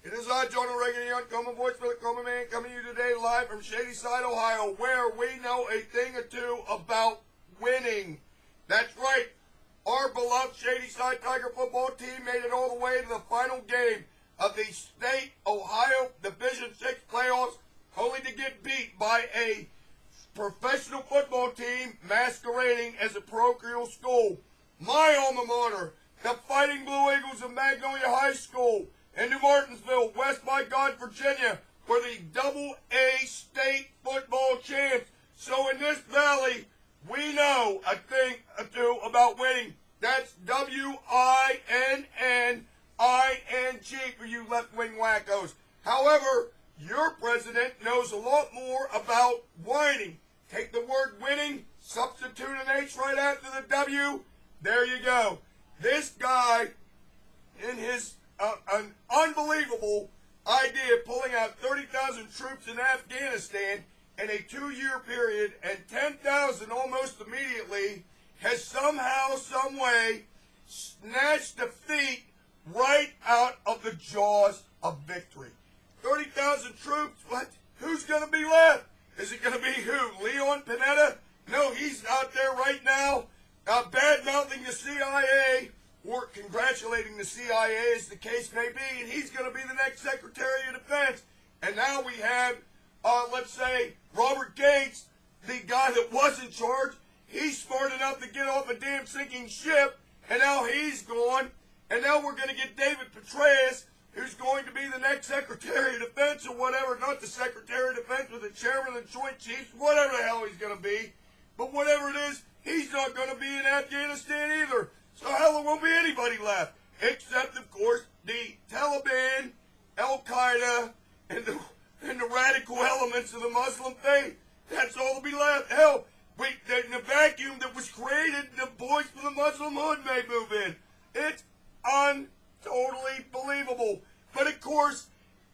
It is I, Jonah Reagan, the uncommon voice for the common man, coming to you today live from Shadyside, Ohio, where we know a thing or two about winning. That's right. Our beloved Shadyside Tiger football team made it all the way to the final game of the State Ohio Division VI playoffs, only to get beat by a professional football team masquerading as a parochial school. My alma mater, the Fighting Blue Eagles of Magnolia High School in New Martinsville, West by God, Virginia, were the Double-A state football champs. So in this valley, we know a thing or two about winning. That's W-I-N-N-I-N-G for you left-wing wackos. However, your president knows a lot more about whining. Take the word winning, substitute an H right after the W. There you go. This guy, in his an unbelievable idea of pulling out 30,000 troops in Afghanistan in a 2-year period and 10,000 almost immediately, has somehow, some way, snatched defeat right out of the jaws of victory. 30,000 troops, what? Who's going to be left? Is it going to be who? Leon Panetta? No, he's out there right now bad-mouthing the CIA, or congratulating the CIA as the case may be, and he's going to be the next Secretary of Defense. And now we have, let's say, Robert Gates, the guy that was in charge. He's smart enough to get off a damn sinking ship, and now he's gone. And now we're going to get David Petraeus, who's going to be the next Secretary of Defense or whatever, not the Secretary of Defense, but the Chairman of the Joint Chiefs, whatever the hell he's going to be. But whatever it is, he's not going to be in Afghanistan either. So hell, there won't be anybody left. Except, of course, the Taliban, Al-Qaeda, and the radical elements of the Muslim faith. That's all that'll be left. Hell, in the vacuum that was created, the boys from the Muslim hood may move in. It's totally believable. But of course,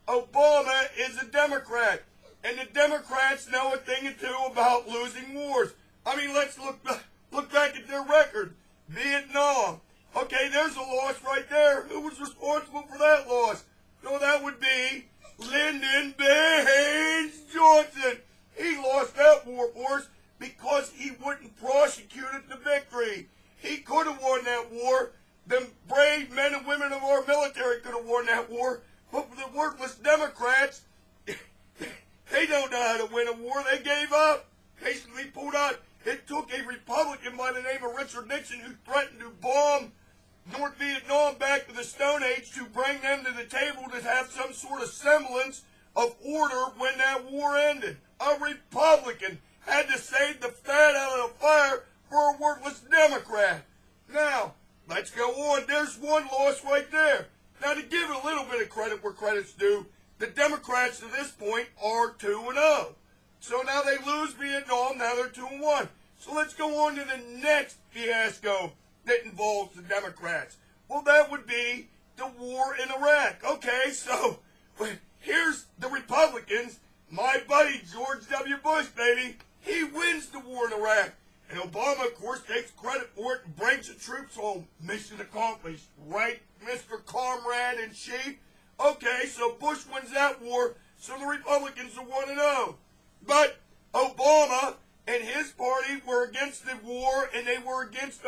Obama is a Democrat. And the Democrats know a thing or two about losing wars. I mean, let's look back at their record. Vietnam. Okay, there's a loss right there. Who was responsible for that loss? No, that would be Lyndon Baines Johnson. He lost that war for us because he wouldn't prosecute it to victory. He could have won that war. The brave men and women of our military could have won that war. But for the worthless Democrats, they don't know how to win a war. They gave up. Basically pulled out. It took a Republican by the name of Richard Nixon, who threatened to bomb North Vietnam back to the Stone Age, to bring them to the table to have some sort of semblance of order when that war ended. A Republican had to save the fat out of the fire for a worthless Democrat. Now, let's go on. There's one loss right there. Now, to give a little bit of credit where credit's due, the Democrats to this point are 2-0. So now they lose Vietnam, now they're 2-1. So let's go on to the next fiasco that involves the Democrats. Well, that would be the war in Iraq. Okay, so here's the Republicans. My buddy, George W. Bush, baby, he wins the war in Iraq. And Obama, of course, takes credit for it and brings the troops home. Mission accomplished, right, Mr. Comrade-in-Chief? Okay, so Bush wins that war, so the Republicans are 1-0. But Obama and his party were against the war, and they were against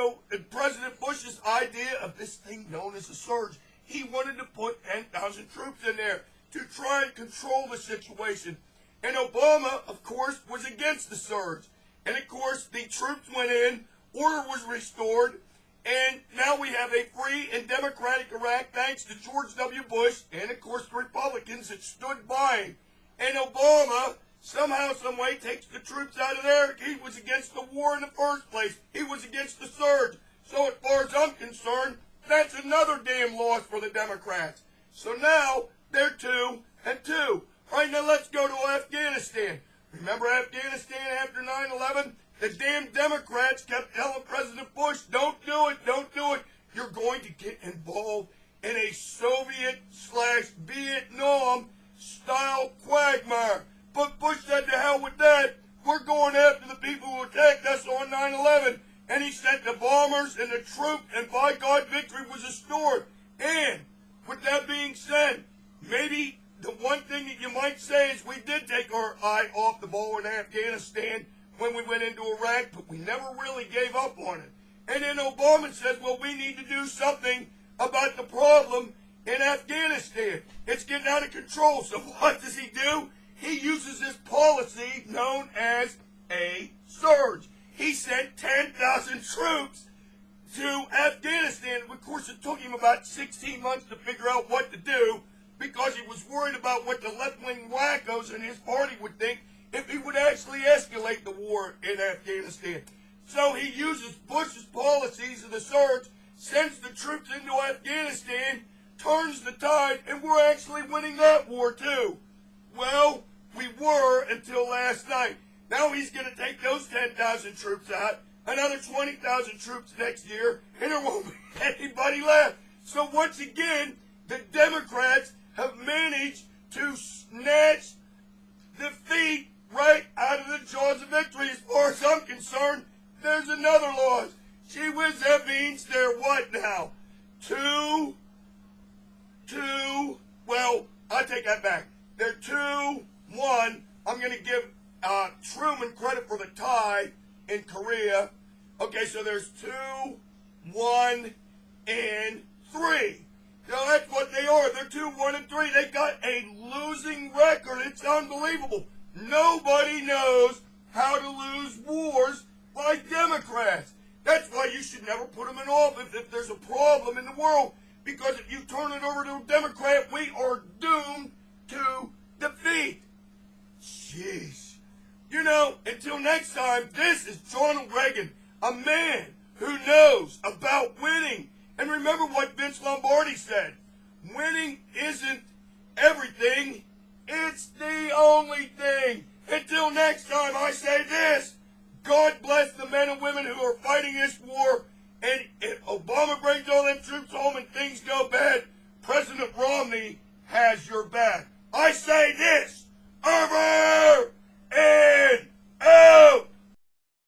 President Bush's idea of this thing known as a surge. He wanted to put 10,000 troops in there to try and control the situation. And Obama, of course, was against the surge. And, of course, the troops went in, order was restored, and now we have a free and democratic Iraq thanks to George W. Bush and, of course, the Republicans that stood by him. And Obama somehow, some way, takes the troops out of there. He was against the war in the first place. He was against the surge. So as far as I'm concerned, that's another damn loss for the Democrats. So now, they're 2-2. All right, now let's go to Afghanistan. Remember Afghanistan after 9/11? The damn Democrats kept telling President Bush, don't do it, don't do it. You're going to get involved in a Soviet/Vietnam style quagmire. But Bush said, to hell with that. We're going after the people who attacked us on 9/11. And he sent the bombers and the troops, and by God, victory was restored. And, with that being said, maybe the one thing that you might say is we did take our eye off the ball in Afghanistan when we went into Iraq, but we never really gave up on it. And then Obama says, well, we need to do something about the problem in Afghanistan. It's getting out of control. So what does he do? He uses this policy known as a surge. He sent 10,000 troops to Afghanistan. Of course, it took him about 16 months to figure out what to do because he was worried about what the left-wing wackos in his party would think if he would actually escalate the war in Afghanistan. So he uses Bush's policies of the surge, sends the troops into Afghanistan, turns the tide, and we're actually winning that war too. Well, we were until last night. Now he's going to take those 10,000 troops out, another 20,000 troops next year, and there won't be anybody left. So once again, the Democrats have managed to snatch defeat right out of the jaws of victory. As far as I'm concerned, there's another loss. Gee whiz, that means they're what now? Well, I'll take that back. They're 2-1. I'm going to give Truman credit for the tie in Korea. Okay, so there's 2, 1, and 3. So that's what they are. They're 2, 1, and 3. They got a losing record. It's unbelievable. Nobody knows how to lose wars like Democrats. That's why you should never put them in office if there's a problem in the world. Because if you turn it over to a Democrat, we are doomed to defeat. Jeez. You know, until next time, this is Ronald Reagan, a man who knows about winning. And remember what Vince Lombardi said. Winning isn't everything. It's the only thing. Until next time, I say this. God bless the men and women who are fighting this war. And if Obama brings all them troops home and things go bad, President Romney has your back. I say this. Irving!